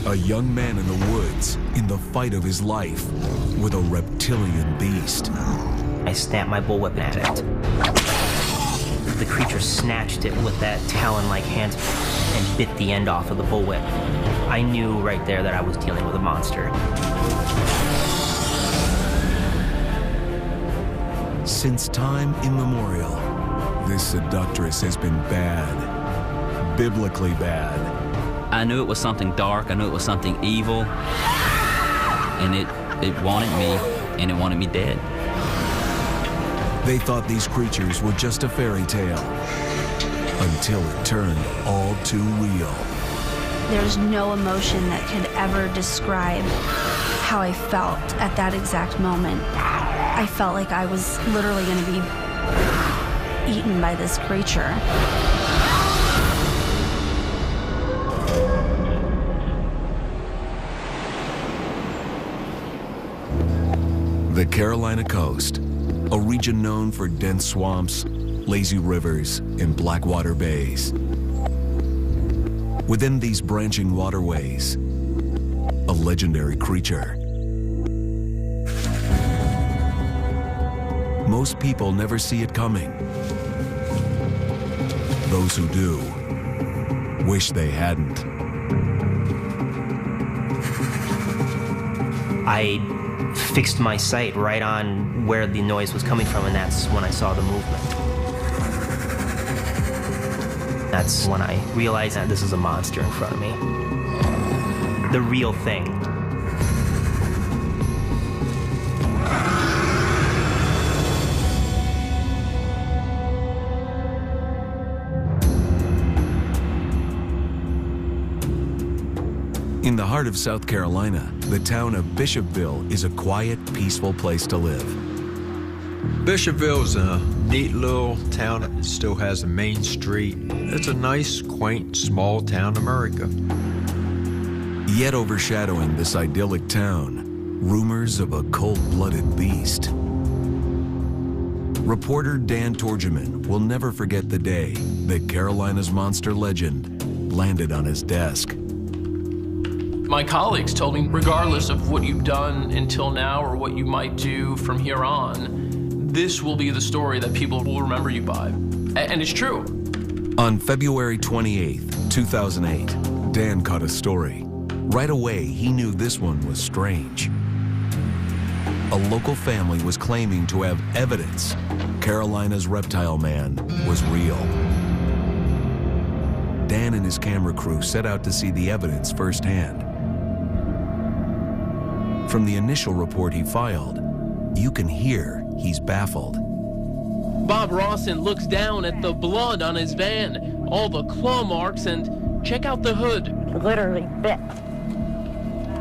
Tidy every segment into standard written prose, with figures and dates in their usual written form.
A young man in the woods in the fight of his life with a reptilian beast. I snapped my bullwhip at it. The creature snatched it with that talon-like hand and bit the end off of the bullwhip. I knew right there that I was dealing with a monster. Since time immemorial, this seductress has been bad, biblically bad. I knew it was something dark, I knew it was something evil, and it wanted me, and it wanted me dead. They thought these creatures were just a fairy tale, until it turned all too real. There's no emotion that could ever describe how I felt at that exact moment. I felt like I was literally going to be eaten by this creature. The Carolina coast, a region known for dense swamps, lazy rivers, and blackwater bays. Within these branching waterways, a legendary creature. Most people never see it coming. Those who do wish they hadn't. I fixed my sight right on where the noise was coming from, and that's when I saw the movement. That's when I realized that this is a monster in front of me. The real thing. In the heart of South Carolina, the town of Bishopville is a quiet, peaceful place to live. Bishopville is a neat little town. It still has a main street. It's a nice, quaint, small town America. Yet overshadowing this idyllic town, rumors of a cold-blooded beast. Reporter Dan Torgeman will never forget the day that Carolina's monster legend landed on his desk. My colleagues told me, regardless of what you've done until now or what you might do from here on, this will be the story that people will remember you by. And it's true. On February 28th, 2008, Dan caught a story. Right away, he knew this one was strange. A local family was claiming to have evidence Carolina's reptile man was real. Dan and his camera crew set out to see the evidence firsthand. From the initial report he filed, you can hear he's baffled. Bob Rawson looks down at the blood on his van, all the claw marks, and check out the hood. Literally bit.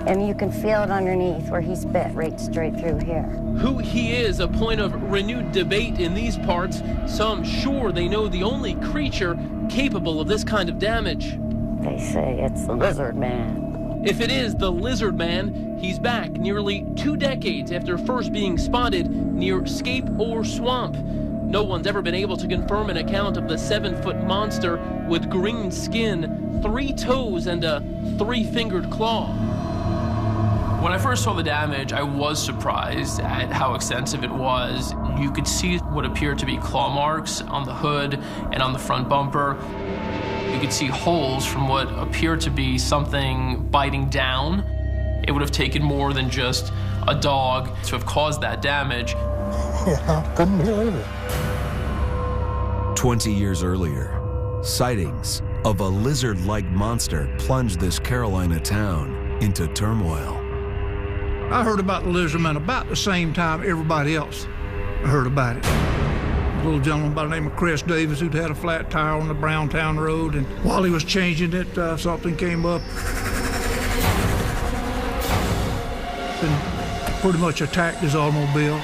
And you can feel it underneath where he's bit right straight through here. Who he is, a point of renewed debate in these parts. Some sure they know the only creature capable of this kind of damage. They say it's the lizard man. If it is the lizard man, he's back nearly 2 decades after first being spotted near Scape or Swamp. No one's ever been able to confirm an account of the 7-foot monster with green skin, 3 toes, and a 3-fingered claw. When I first saw the damage, I was surprised at how extensive it was. You could see what appeared to be claw marks on the hood and on the front bumper. You could see holes from what appeared to be something biting down. It would have taken more than just a dog to have caused that damage. Yeah, I couldn't believe it. 20 years earlier, sightings of a lizard-like monster plunged this Carolina town into turmoil. I heard about the lizard man about the same time everybody else heard about it. A little gentleman by the name of Chris Davis who'd had a flat tire on the Browntown Road, and while he was changing it, something came up and pretty much attacked his automobile.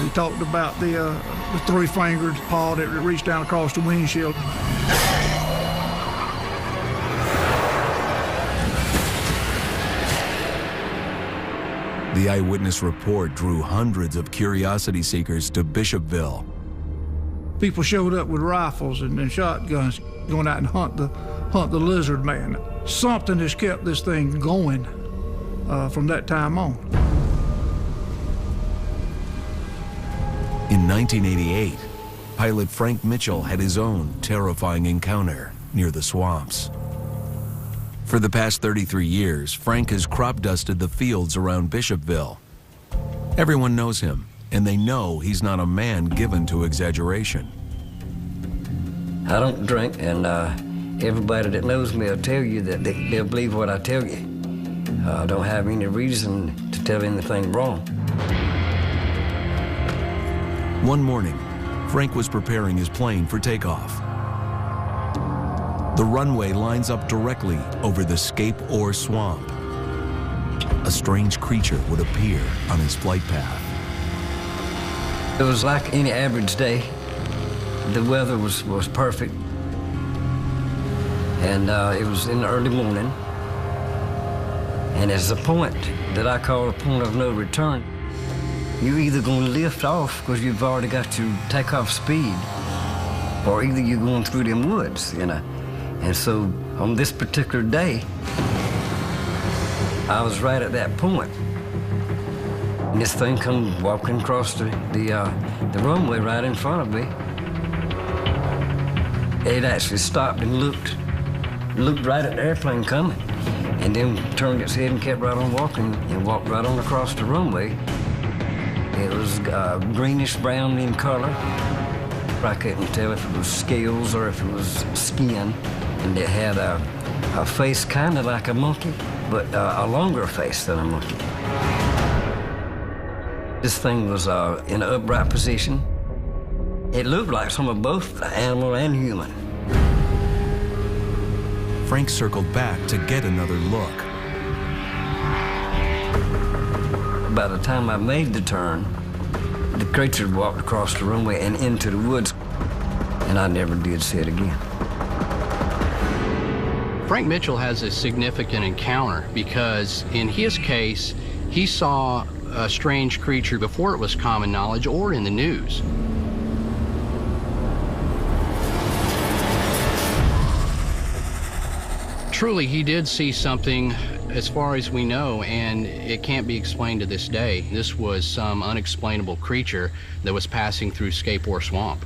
He talked about the 3-fingered paw that reached down across the windshield. The eyewitness report drew hundreds of curiosity seekers to Bishopville. people showed up with rifles and shotguns, going out and hunt the lizard man. Something has kept this thing going from that time on. In 1988, pilot Frank Mitchell had his own terrifying encounter near the swamps. For the past 33 years, Frank has crop dusted the fields around Bishopville. Everyone knows him, and they know he's not a man given to exaggeration. I don't drink, and everybody that knows me will tell you that they'll believe what I tell you. I don't have any reason to tell anything wrong. One morning, Frank was preparing his plane for takeoff. The runway lines up directly over the Scape Ore Swamp. A strange creature would appear on his flight path. It was like any average day. The weather was perfect. And it was in the early morning. And it's a point that I call a point of no return. You're either going to lift off because you've already got your takeoff speed, or either you're going through them woods, you know. And so on this particular day, I was right at that point. And this thing come walking across the runway right in front of me. It actually stopped and looked right at the airplane coming, and then turned its head and kept right on walking and walked right on across the runway. It was greenish brown in color. I couldn't tell if it was scales or if it was skin. And it had a face kind of like a monkey, but a longer face than a monkey. This thing was in an upright position. It looked like some of both animal and human. Frank circled back to get another look. By the time I made the turn, the creature walked across the runway and into the woods, and I never did see it again. Frank Mitchell has a significant encounter because in his case, he saw a strange creature before it was common knowledge or in the news. Truly, he did see something as far as we know, and it can't be explained to this day. This was some unexplainable creature that was passing through Scape Ore Swamp.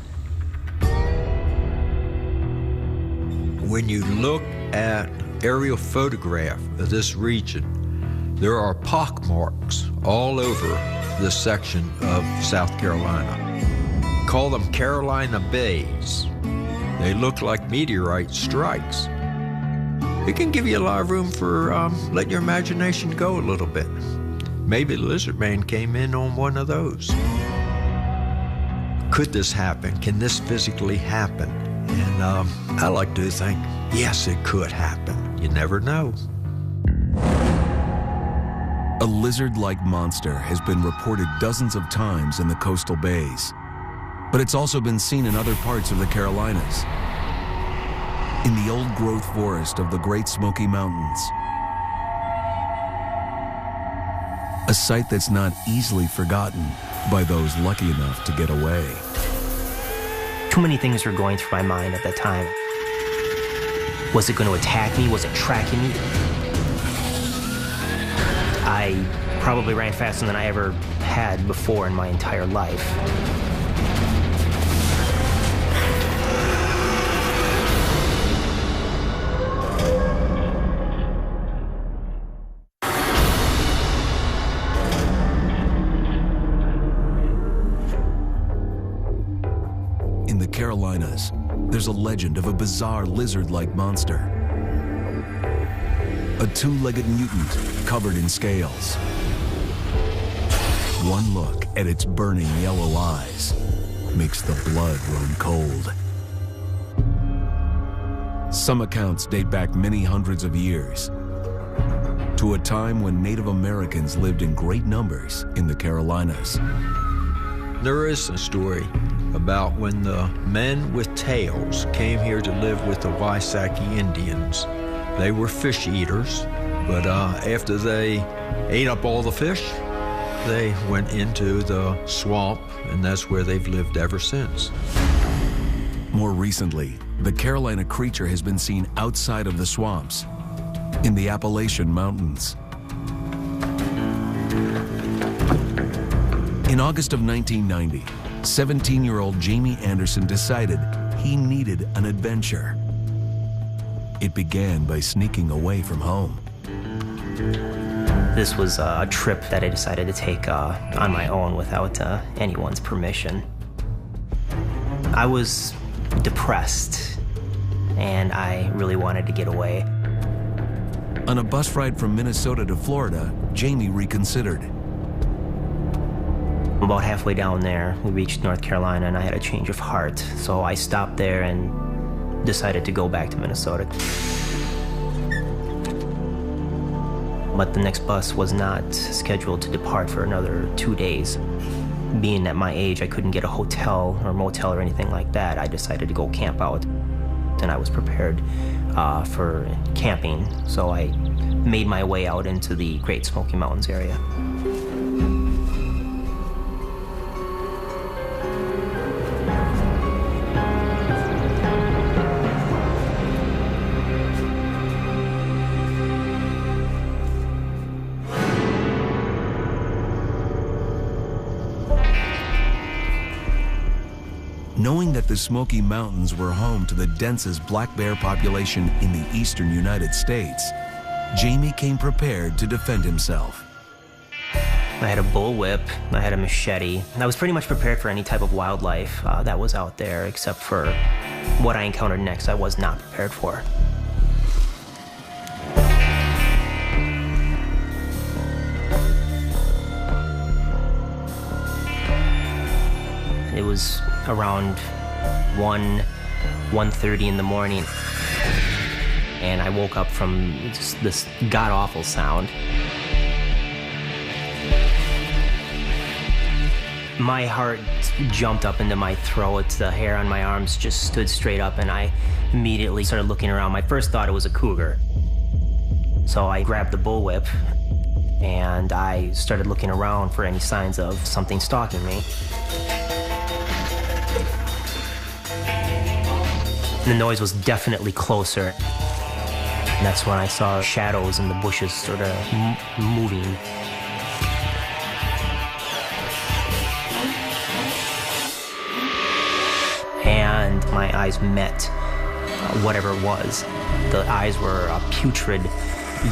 When you look at aerial photograph of this region, there are pockmarks all over this section of South Carolina. Call them Carolina Bays. They look like meteorite strikes. It can give you a lot of room for letting your imagination go a little bit. Maybe the lizard man came in on one of those. Could this happen? Can this physically happen? And I like to think, yes, it could happen. You never know. A lizard-like monster has been reported dozens of times in the coastal bays, but it's also been seen in other parts of the Carolinas. In the old-growth forest of the Great Smoky Mountains. A sight that's not easily forgotten by those lucky enough to get away. Too many things were going through my mind at that time. Was it going to attack me? Was it tracking me? I probably ran faster than I ever had before in my entire life. In the Carolinas, there's a legend of a bizarre lizard-like monster. A two-legged mutant covered in scales. One look at its burning yellow eyes makes the blood run cold. Some accounts date back many hundreds of years to a time when Native Americans lived in great numbers in the Carolinas. There is a story about when the men with tails came here to live with the Wysaki Indians. They were fish eaters, but after they ate up all the fish, they went into the swamp, and that's where they've lived ever since. More recently, the Carolina creature has been seen outside of the swamps, in the Appalachian Mountains. In August of 1990, 17-year-old Jamie Anderson decided he needed an adventure. It began by sneaking away from home. This was a trip that I decided to take on my own without anyone's permission. I was depressed, and I really wanted to get away. On a bus ride from Minnesota to Florida, Jamie reconsidered. About halfway down there, we reached North Carolina, and I had a change of heart. So I stopped there and decided to go back to Minnesota. But the next bus was not scheduled to depart for another 2 days. Being at my age, I couldn't get a hotel or motel or anything like that. I decided to go camp out, and I was prepared for camping. So I made my way out into the Great Smoky Mountains area. Knowing that the Smoky Mountains were home to the densest black bear population in the eastern United States, Jamie came prepared to defend himself. I had a bullwhip, I had a machete. I was pretty much prepared for any type of wildlife that was out there, except for what I encountered next I was not prepared for. It was around 1:30 in the morning, and I woke up from just this god-awful sound. My heart jumped up into my throat, the hair on my arms just stood straight up, and I immediately started looking around. My first thought it was a cougar. So I grabbed the bullwhip, and I started looking around for any signs of something stalking me. The noise was definitely closer. And that's when I saw shadows in the bushes sort of moving. And my eyes met whatever it was. The eyes were a putrid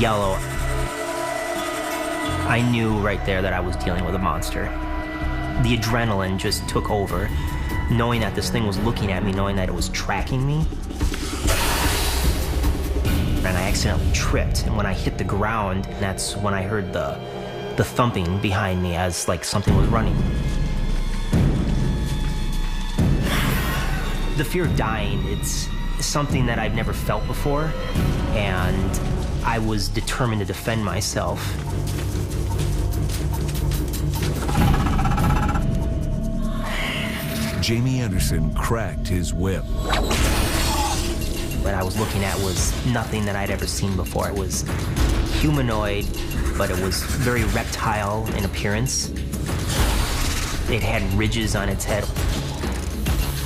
yellow. I knew right there that I was dealing with a monster. The adrenaline just took over. Knowing that this thing was looking at me, knowing that it was tracking me. And I accidentally tripped, and when I hit the ground, that's when I heard the thumping behind me as like something was running. The fear of dying, it's something that I've never felt before, and I was determined to defend myself. Jamie Anderson cracked his whip. What I was looking at was nothing that I'd ever seen before. It was humanoid, but it was very reptile in appearance. It had ridges on its head.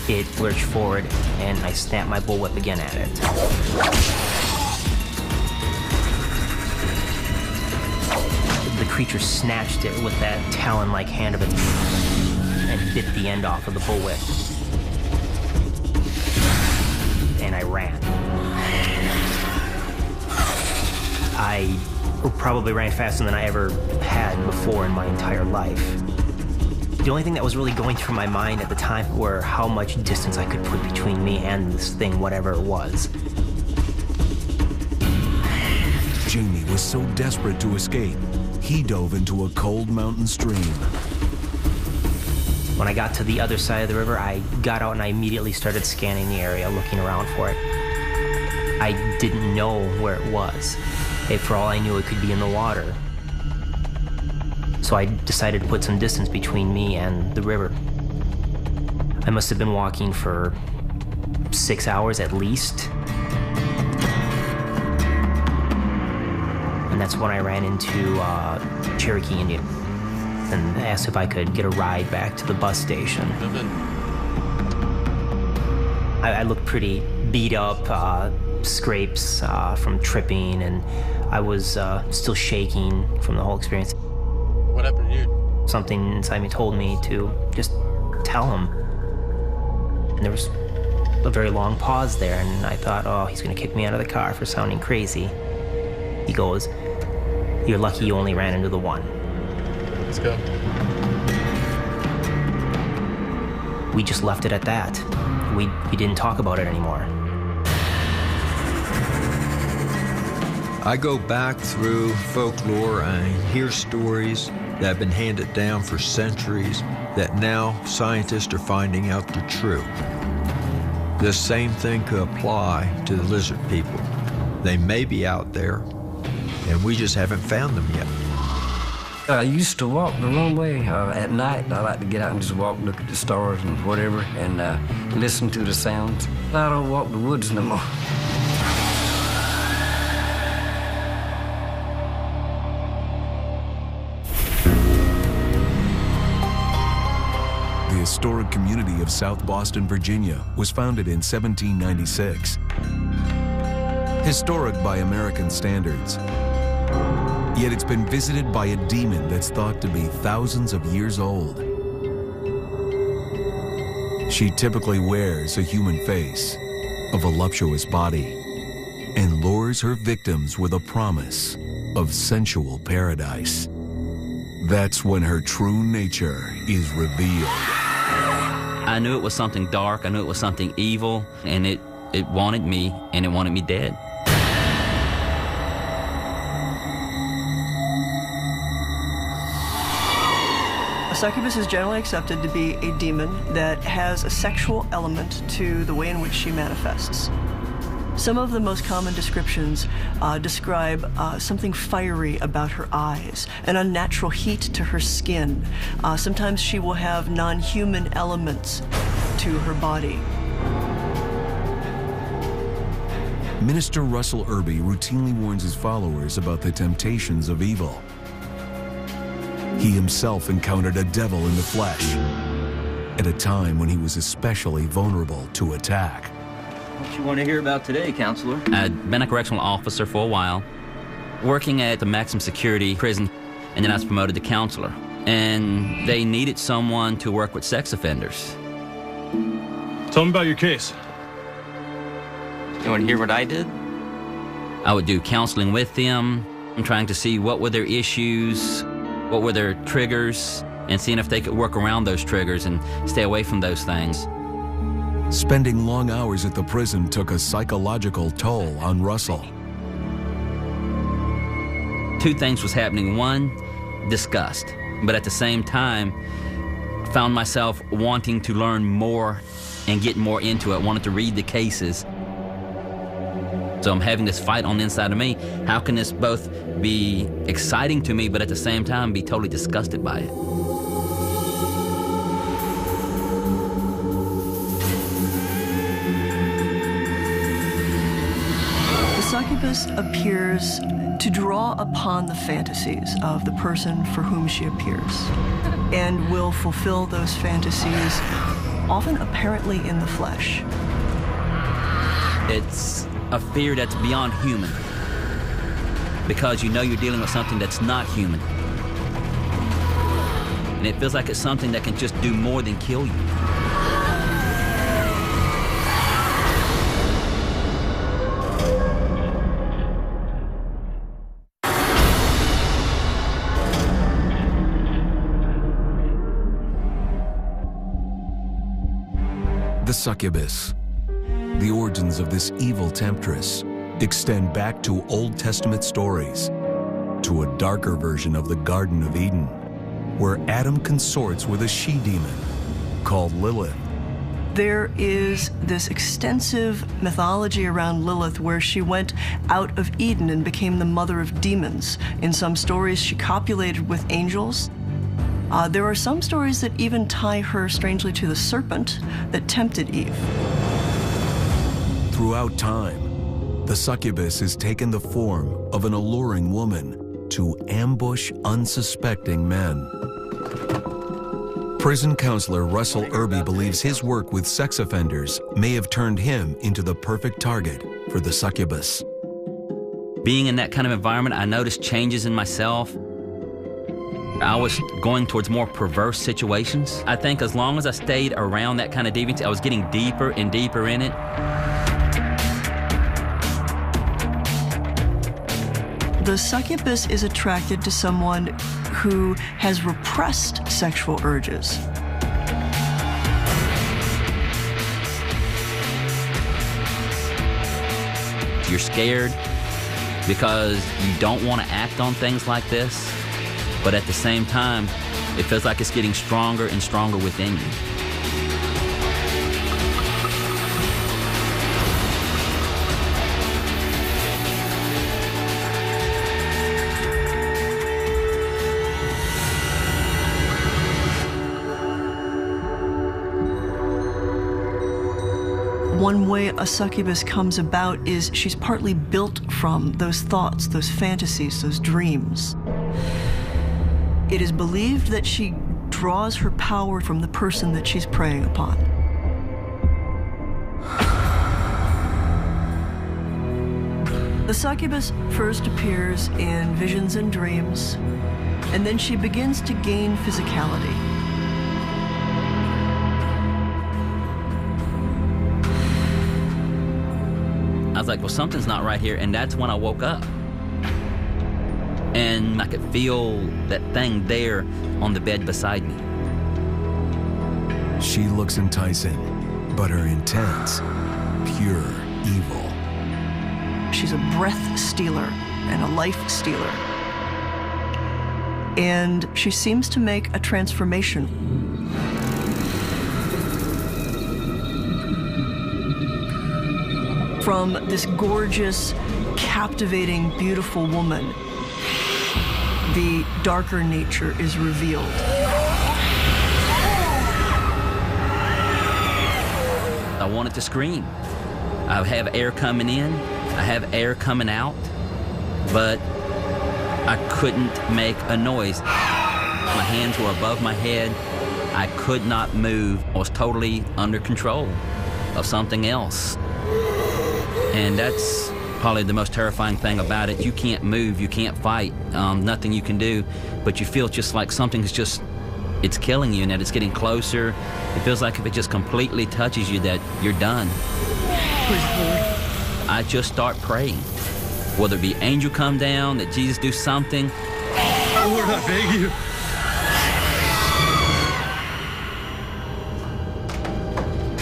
It lurched forward, and I snapped my bullwhip again at it. The creature snatched it with that talon-like hand of it and bit the end off of the bullwhip. And I ran. I probably ran faster than I ever had before in my entire life. The only thing that was really going through my mind at the time were how much distance I could put between me and this thing, whatever it was. Jamie was so desperate to escape, he dove into a cold mountain stream. When I got to the other side of the river, I got out and I immediately started scanning the area, looking around for it. I didn't know where it was. For all I knew, it could be in the water. So I decided to put some distance between me and the river. I must have been walking for 6 hours at least. And that's when I ran into Cherokee Indian and asked if I could get a ride back to the bus station. I I looked pretty beat up, scrapes from tripping, and I was still shaking from the whole experience. What happened to you? Something inside me told me to just tell him. And there was a very long pause there, and I thought, oh, he's gonna kick me out of the car for sounding crazy. He goes, "You're lucky you only ran into the one." Let's go. We just left it at that. We didn't talk about it anymore. I go back through folklore and hear stories that have been handed down for centuries that now scientists are finding out they're true. The same thing could apply to the lizard people. They may be out there, and we just haven't found them yet. I used to walk the runway at night. I like to get out and just walk, look at the stars and whatever, and listen to the sounds. I don't walk the woods no more. The historic community of South Boston, Virginia was founded in 1796. Historic by American standards. Yet it's been visited by a demon that's thought to be thousands of years old. She typically wears a human face, a voluptuous body, and lures her victims with a promise of sensual paradise. That's when her true nature is revealed. I knew it was something dark, I knew it was something evil, and it wanted me, and it wanted me dead. A succubus is generally accepted to be a demon that has a sexual element to the way in which she manifests. Some of the most common descriptions describe something fiery about her eyes, an unnatural heat to her skin. Sometimes she will have non-human elements to her body. Minister Russell Irby routinely warns his followers about the temptations of evil. He himself encountered a devil in the flesh at a time when he was especially vulnerable to attack. What you want to hear about today, counselor? I'd been a correctional officer for a while, working at the maximum security prison, and then I was promoted to counselor. And they needed someone to work with sex offenders. Tell me about your case. You want to hear what I did? I would do counseling with them, trying to see what were their issues, what were their triggers, and seeing if they could work around those triggers and stay away from those things. Spending long hours at the prison took a psychological toll on Russell. Two things was happening. One, disgust, but at the same time, found myself wanting to learn more and get more into it, wanted to read the cases. So I'm having this fight on the inside of me. How can this both be exciting to me, but at the same time be totally disgusted by it? The succubus appears to draw upon the fantasies of the person for whom she appears, and will fulfill those fantasies, often apparently in the flesh. It's a fear that's beyond human, because you know you're dealing with something that's not human. And it feels like it's something that can just do more than kill you. The succubus. The origins of this evil temptress extend back to Old Testament stories, to a darker version of the Garden of Eden, where Adam consorts with a she-demon called Lilith. There is this extensive mythology around Lilith where she went out of Eden and became the mother of demons. In some stories, she copulated with angels. There are some stories that even tie her strangely to the serpent that tempted Eve. Throughout time, the succubus has taken the form of an alluring woman to ambush unsuspecting men. Prison counselor Russell Irby believes his work with sex offenders may have turned him into the perfect target for the succubus. Being in that kind of environment, I noticed changes in myself. I was going towards more perverse situations. I think as long as I stayed around that kind of deviance, I was getting deeper and deeper in it. The succubus is attracted to someone who has repressed sexual urges. You're scared because you don't want to act on things like this, but at the same time, it feels like it's getting stronger and stronger within you. One way a succubus comes about is she's partly built from those thoughts, those fantasies, those dreams. It is believed that she draws her power from the person that she's preying upon. The succubus first appears in visions and dreams, and then she begins to gain physicality. I was like, well, something's not right here, and that's when I woke up. And I could feel that thing there on the bed beside me. She looks enticing, but her intent's pure evil. She's a breath stealer and a life stealer. And she seems to make a transformation. From this gorgeous, captivating, beautiful woman, the darker nature is revealed. I wanted to scream. I have air coming in, I have air coming out, but I couldn't make a noise. My hands were above my head. I could not move. I was totally under control of something else. And that's probably the most terrifying thing about it. You can't move, you can't fight, nothing you can do, but you feel just like something is just, it's killing you and that it's getting closer. It feels like if it just completely touches you that you're done. I just start praying. Whether it be angel come down, that Jesus do something. Lord, I beg you.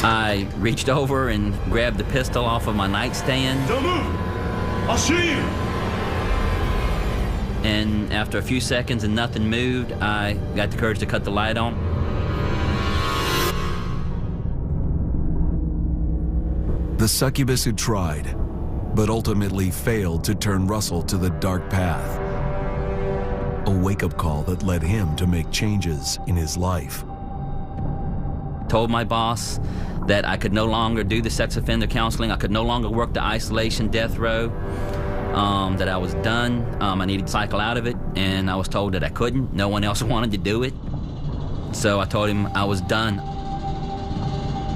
I reached over and grabbed the pistol off of my nightstand. Don't move. I'll shoot you. And after a few seconds and nothing moved, I got the courage to cut the light on. The succubus had tried, but ultimately failed to turn Russell to the dark path. A wake-up call that led him to make changes in his life. Told my boss that I could no longer do the sex offender counseling. I could no longer work the isolation death row, that I was done. I needed to cycle out of it, and I was told that I couldn't. No one else wanted to do it. So I told him I was done.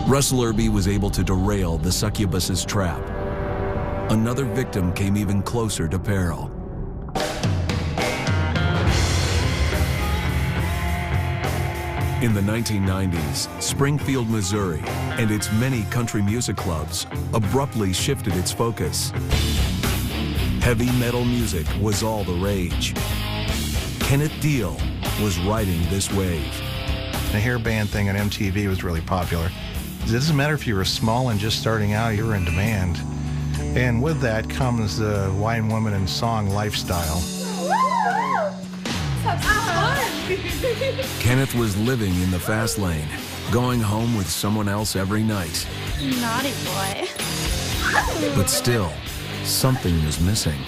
Russell Irby was able to derail the succubus's trap. Another victim came even closer to peril. In the 1990s, Springfield, Missouri, and its many country music clubs abruptly shifted its focus. Heavy metal music was all the rage. Kenneth Deal was riding this wave. The hair band thing on MTV was really popular. It doesn't matter if you were small and just starting out, you were in demand. And with that comes the wine, woman, and song lifestyle. Kenneth was living in the fast lane, going home with someone else every night. Naughty boy. But still, something was missing.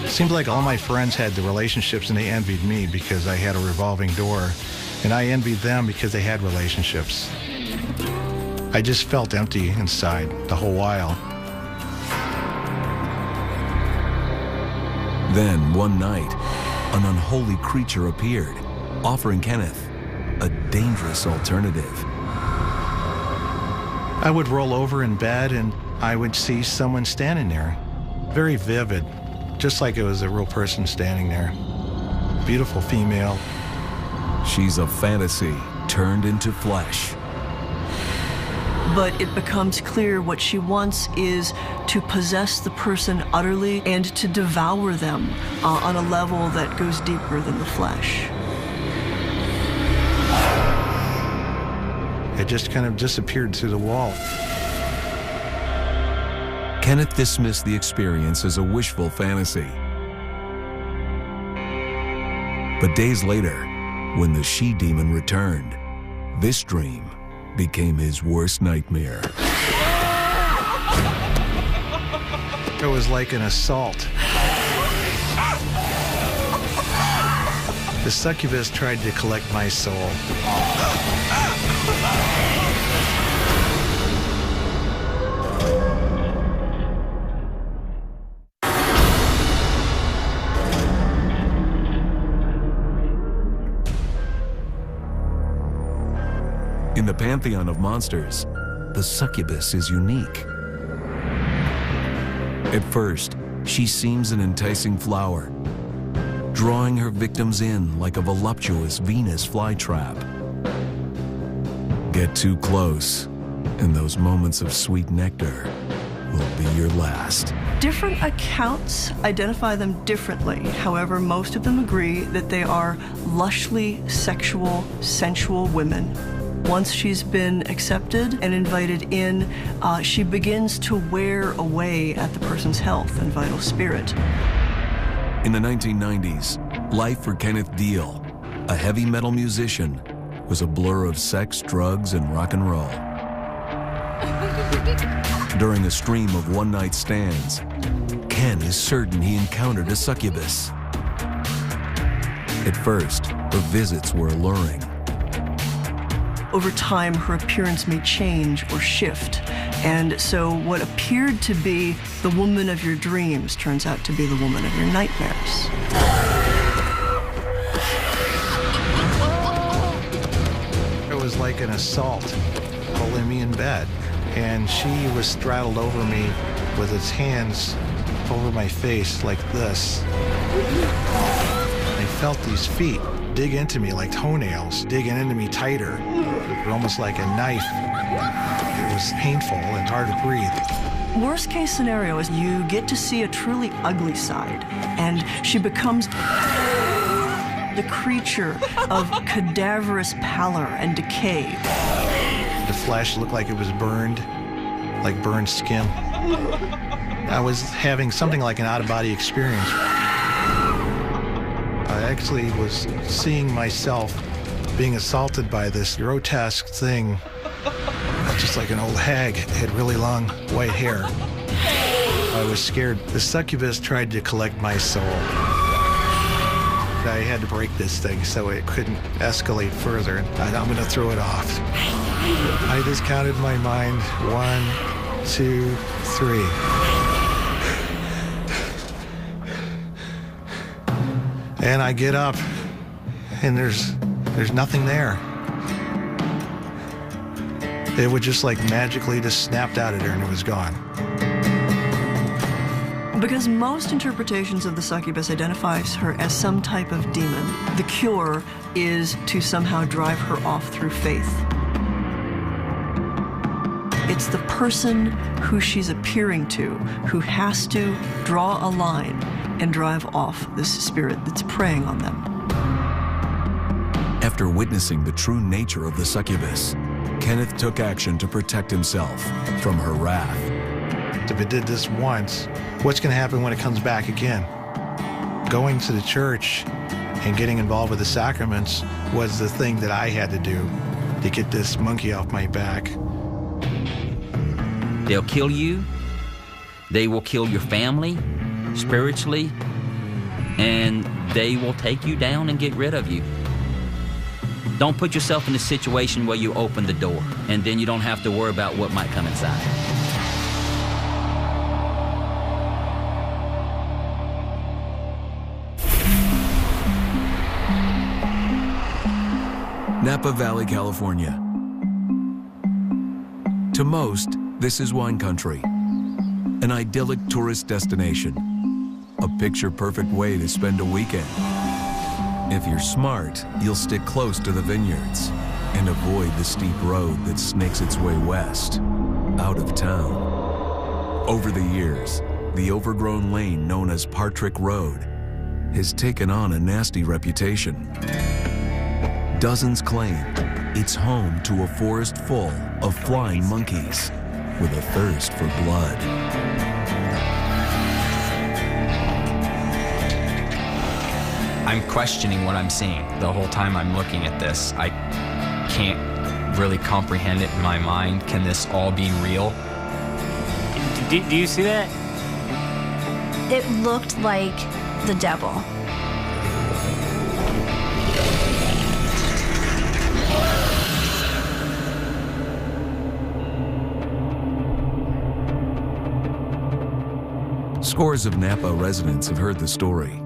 Seemed like all my friends had the relationships and they envied me because I had a revolving door. And I envied them because they had relationships. I just felt empty inside the whole while. Then, one night, an unholy creature appeared, offering Kenneth a dangerous alternative. I would roll over in bed and I would see someone standing there. Very vivid, just like it was a real person standing there. Beautiful female. She's a fantasy turned into flesh. But it becomes clear what she wants is to possess the person utterly and to devour them on a level that goes deeper than the flesh. It just kind of disappeared through the wall. Kenneth dismissed the experience as a wishful fantasy. But days later, when the she-demon returned, this dream became his worst nightmare. It was like an assault. The succubus tried to collect my soul. In the pantheon of monsters, the succubus is unique. At first, she seems an enticing flower, drawing her victims in like a voluptuous Venus flytrap. Get too close, and those moments of sweet nectar will be your last. Different accounts identify them differently. However, most of them agree that they are lushly sexual, sensual women. Once she's been accepted and invited in, she begins to wear away at the person's health and vital spirit. In the 1990s, life for Kenneth Deal, a heavy metal musician, was a blur of sex, drugs, and rock and roll. During a stream of one-night stands, Ken is certain he encountered a succubus. At first, her visits were alluring. Over time, her appearance may change or shift. And so what appeared to be the woman of your dreams turns out to be the woman of your nightmares. It was like an assault, holding me in bed. And she was straddled over me with its hands over my face like this. I felt these feet dig into me like toenails, digging into me tighter, almost like a knife. It was painful and hard to breathe. Worst case scenario is you get to see a truly ugly side, and she becomes the creature of cadaverous pallor and decay. The flesh looked like it was burned, like burned skin. I was having something like an out-of-body experience. I actually was seeing myself being assaulted by this grotesque thing, just like an old hag, had really long white hair. I was scared. The succubus tried to collect my soul. I had to break this thing so it couldn't escalate further. I'm going to throw it off. I just counted my mind, 1, 2, 3. And I get up, and there's nothing there. It would just like magically just snapped out of there and it was gone. Because most interpretations of the succubus identifies her as some type of demon, the cure is to somehow drive her off through faith. It's the person who she's appearing to who has to draw a line and drive off this spirit that's preying on them. After witnessing the true nature of the succubus, Kenneth took action to protect himself from her wrath. If it did this once, what's going to happen when it comes back again? Going to the church and getting involved with the sacraments was the thing that I had to do to get this monkey off my back. They'll kill you. They will kill your family, spiritually, and they will take you down and get rid of you. Don't put yourself in a situation where you open the door and then you don't have to worry about what might come inside. Napa Valley, California. To most, this is wine country, an idyllic tourist destination, a picture-perfect way to spend a weekend. If you're smart, you'll stick close to the vineyards and avoid the steep road that snakes its way west, out of town. Over the years, the overgrown lane known as Partrick Road has taken on a nasty reputation. Dozens claim it's home to a forest full of flying monkeys with a thirst for blood. I'm questioning what I'm seeing the whole time I'm looking at this. I can't really comprehend it in my mind. Can this all be real? Do you see that? It looked like the devil. Scores of Napa residents have heard the story.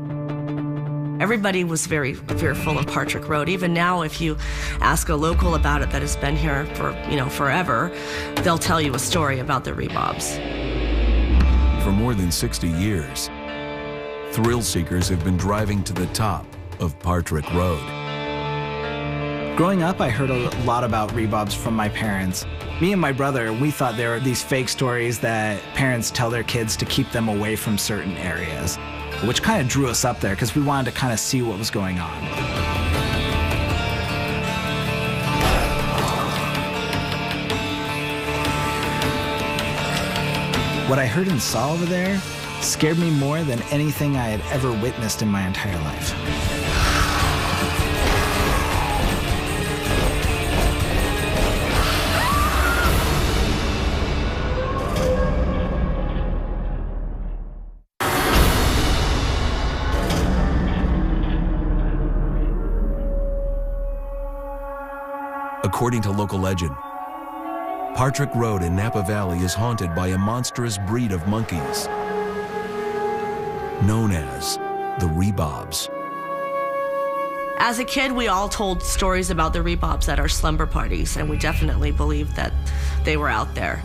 Everybody was very fearful of Partrick Road. Even now, if you ask a local about it that has been here for, forever, they'll tell you a story about the Rebobs. For more than 60 years, thrill seekers have been driving to the top of Partrick Road. Growing up, I heard a lot about Rebobs from my parents. Me and my brother, we thought there were these fake stories that parents tell their kids to keep them away from certain areas, which kind of drew us up there because we wanted to kind of see what was going on. What I heard and saw over there scared me more than anything I had ever witnessed in my entire life. According to local legend, Partrick Road in Napa Valley is haunted by a monstrous breed of monkeys known as the Rebobs. As a kid, we all told stories about the Rebobs at our slumber parties, and we definitely believed that they were out there.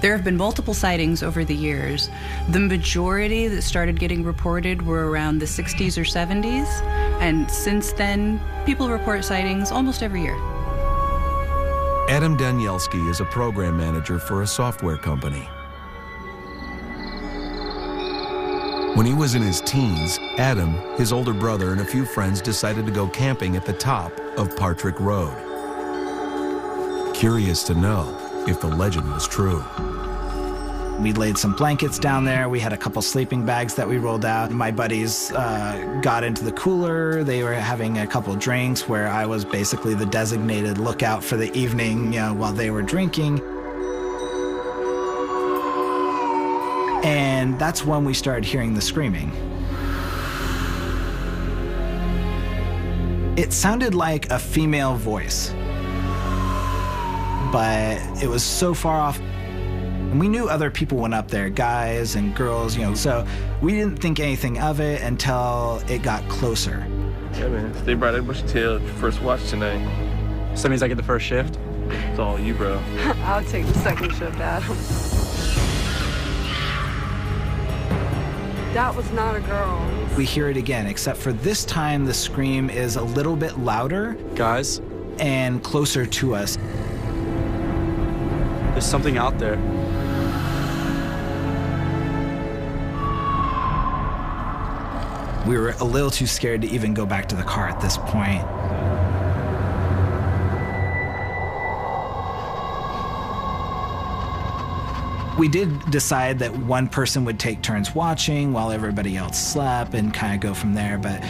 There have been multiple sightings over the years. The majority that started getting reported were around the 60s or 70s, and since then, people report sightings almost every year. Adam Danielski is a program manager for a software company. When he was in his teens, Adam, his older brother, and a few friends decided to go camping at the top of Partrick Road. Curious to know if the legend was true. We laid some blankets down there. We had a couple sleeping bags that we rolled out. My buddies got into the cooler. They were having a couple drinks where I was basically the designated lookout for the evening, while they were drinking. And that's when we started hearing the screaming. It sounded like a female voice, but it was so far off. And we knew other people went up there, guys and girls, so we didn't think anything of it until it got closer. Yeah, man, stay bright and bushy tail. First watch tonight. So that means I get the first shift? It's all you, bro. I'll take the second shift, Adam. That was not a girl. We hear it again, except for this time the scream is a little bit louder. Guys? And closer to us. There's something out there. We were a little too scared to even go back to the car at this point. We did decide that one person would take turns watching while everybody else slept and kind of go from there, but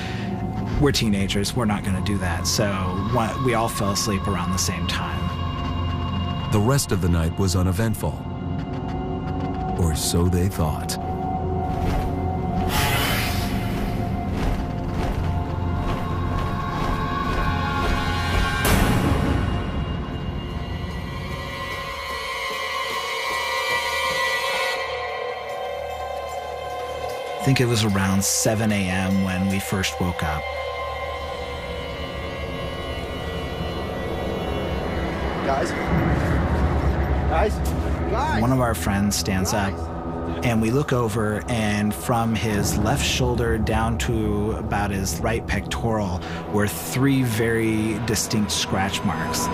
we're teenagers, we're not going to do that, so we all fell asleep around the same time. The rest of the night was uneventful, or so they thought. I think it was around 7 a.m. when we first woke up. One of our friends stands up, and we look over, and from his left shoulder down to about his right pectoral were 3 very distinct scratch marks.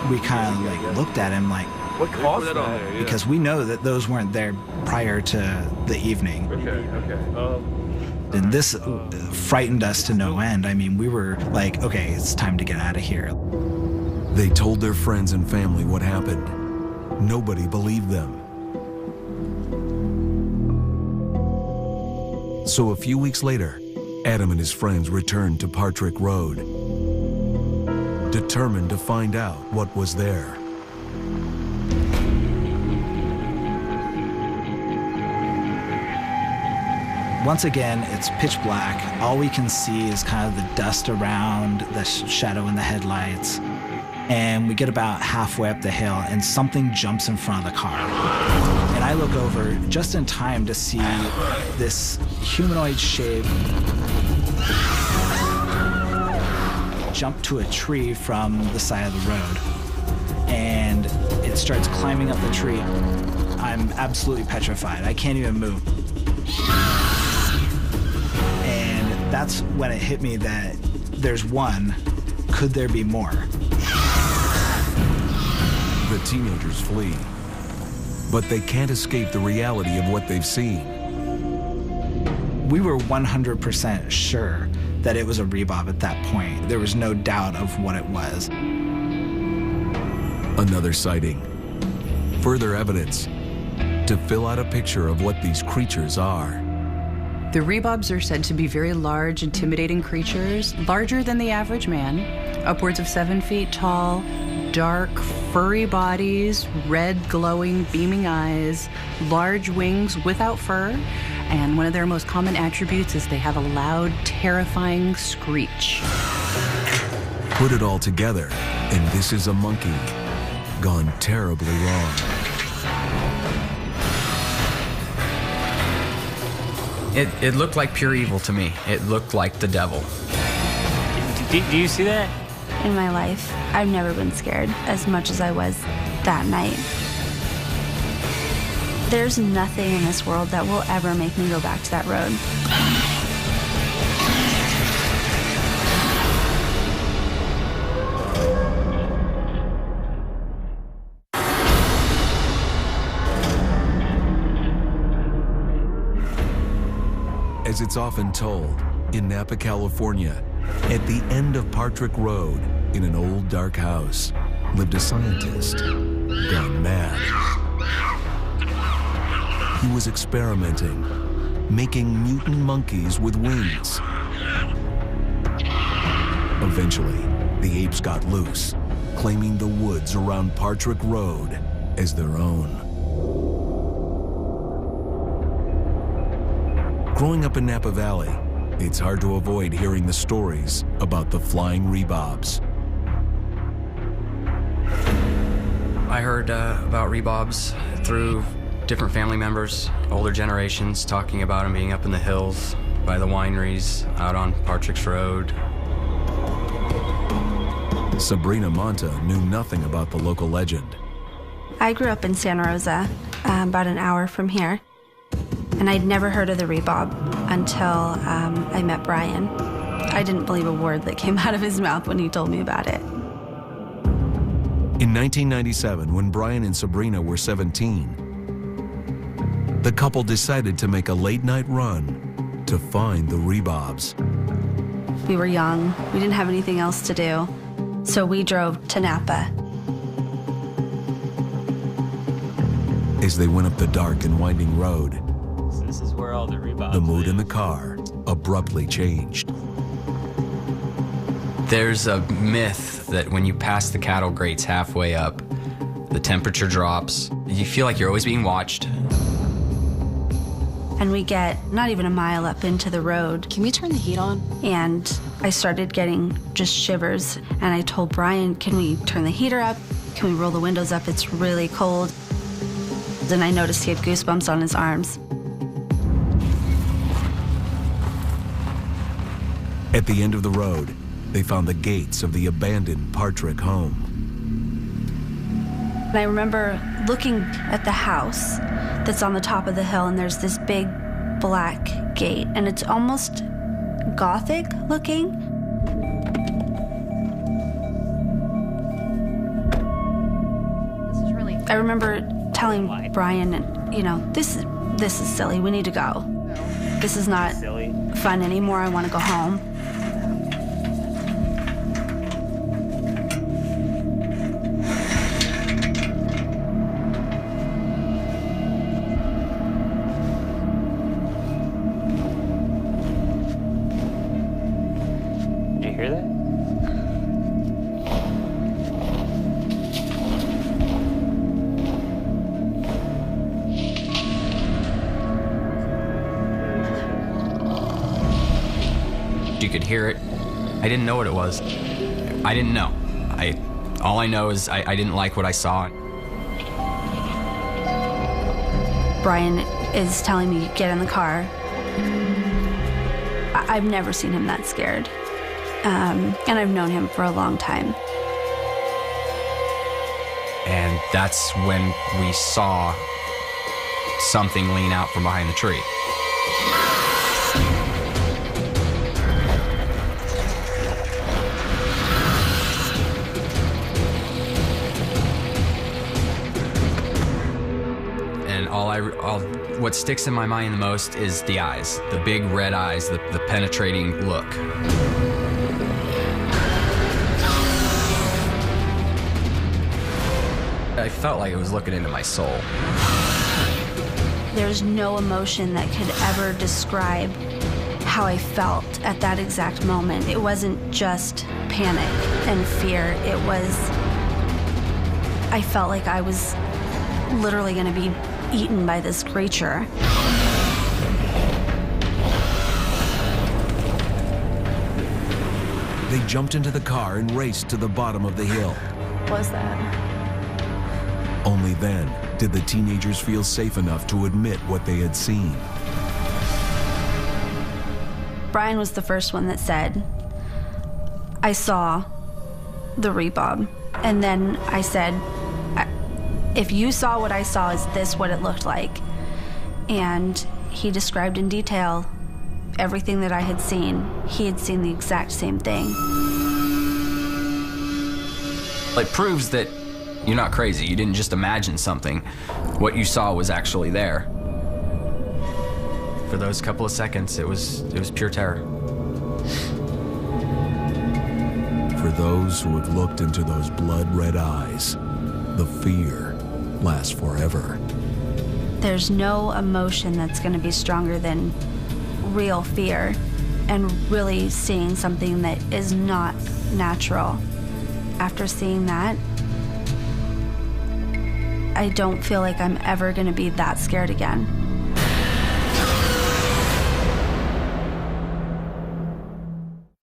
We kind of like looked at him like, what caused that? Because we know that those weren't there prior to the evening. Okay. And this frightened us to no end. I mean, we were like, okay, it's time to get out of here. They told their friends and family what happened. Nobody believed them. So a few weeks later, Adam and his friends returned to Partridge Road, determined to find out what was there. Once again, it's pitch black. All we can see is kind of the dust around, the shadow in the headlights. And we get about halfway up the hill, and something jumps in front of the car. And I look over just in time to see this humanoid shape jump to a tree from the side of the road. And it starts climbing up the tree. I'm absolutely petrified. I can't even move. And that's when it hit me that there's one. Could there be more? The teenagers flee, but they can't escape the reality of what they've seen. We were 100% sure that it was a Rebob at that point. There was no doubt of what it was. Another sighting. Further evidence to fill out a picture of what these creatures are. The Rebobs are said to be very large, intimidating creatures, larger than the average man, upwards of 7 feet tall, dark, furry bodies, red, glowing, beaming eyes, large wings without fur, and one of their most common attributes is they have a loud, terrifying screech. Put it all together, and this is a monkey gone terribly wrong. It looked like pure evil to me. It looked like the devil. Do you see that? In my life, I've never been scared as much as I was that night. There's nothing in this world that will ever make me go back to that road. As it's often told, in Napa, California, at the end of Partridge Road, in an old dark house, lived a scientist gone mad. He was experimenting, making mutant monkeys with wings. Eventually, the apes got loose, claiming the woods around Partridge Road as their own. Growing up in Napa Valley, it's hard to avoid hearing the stories about the flying Rebobs. I heard about Rebobs through different family members, older generations, talking about them being up in the hills by the wineries, out on Partridge Road. Sabrina Monta knew nothing about the local legend. I grew up in Santa Rosa, about an hour from here. And I'd never heard of the Rebob until I met Brian. I didn't believe a word that came out of his mouth when he told me about it. In 1997, when Brian and Sabrina were 17, the couple decided to make a late-night run to find the Rebobs. We were young. We didn't have anything else to do. So we drove to Napa. As they went up the dark and winding road, This is where all the Rebobs the mood live. in the car abruptly changed. There's a myth that when you pass the cattle grates halfway up, the temperature drops. You feel like you're always being watched. And we get not even a mile up into the road. Can we turn the heat on? And I started getting just shivers. And I told Brian, can we turn the heater up? Can we roll the windows up? It's really cold. Then I noticed he had goosebumps on his arms. At the end of the road, they found the gates of the abandoned Partridge home. And I remember looking at the house that's on the top of the hill, and there's this big black gate, and it's almost Gothic looking. I remember telling Brian, you know, this is silly. We need to go. This is not fun anymore. I want to go home. Did you hear that? You could hear it. I didn't know what it was. I didn't know. All I know is I didn't like what I saw. Brian is telling me, get in the car. I've never seen him that scared. And I've known him for a long time. And that's when we saw something lean out from behind the tree. What sticks in my mind the most is the eyes, the big red eyes, the penetrating look. I felt like it was looking into my soul. There's no emotion that could ever describe how I felt at that exact moment. It wasn't just panic and fear. It was, I felt like I was literally going to be eaten by this creature. They jumped into the car and raced to the bottom of the hill. What was that? Only then did the teenagers feel safe enough to admit what they had seen. Brian was the first one that said, I saw the Rebob. And then I said, if you saw what I saw, is this what it looked like? And he described in detail everything that I had seen. He had seen the exact same thing. It proves that you're not crazy. You didn't just imagine something. What you saw was actually there. For those couple of seconds, it was pure terror. For those who have looked into those blood-red eyes, the fear lasts forever. There's no emotion that's going to be stronger than real fear and really seeing something that is not natural. After seeing that, I don't feel like I'm ever going to be that scared again.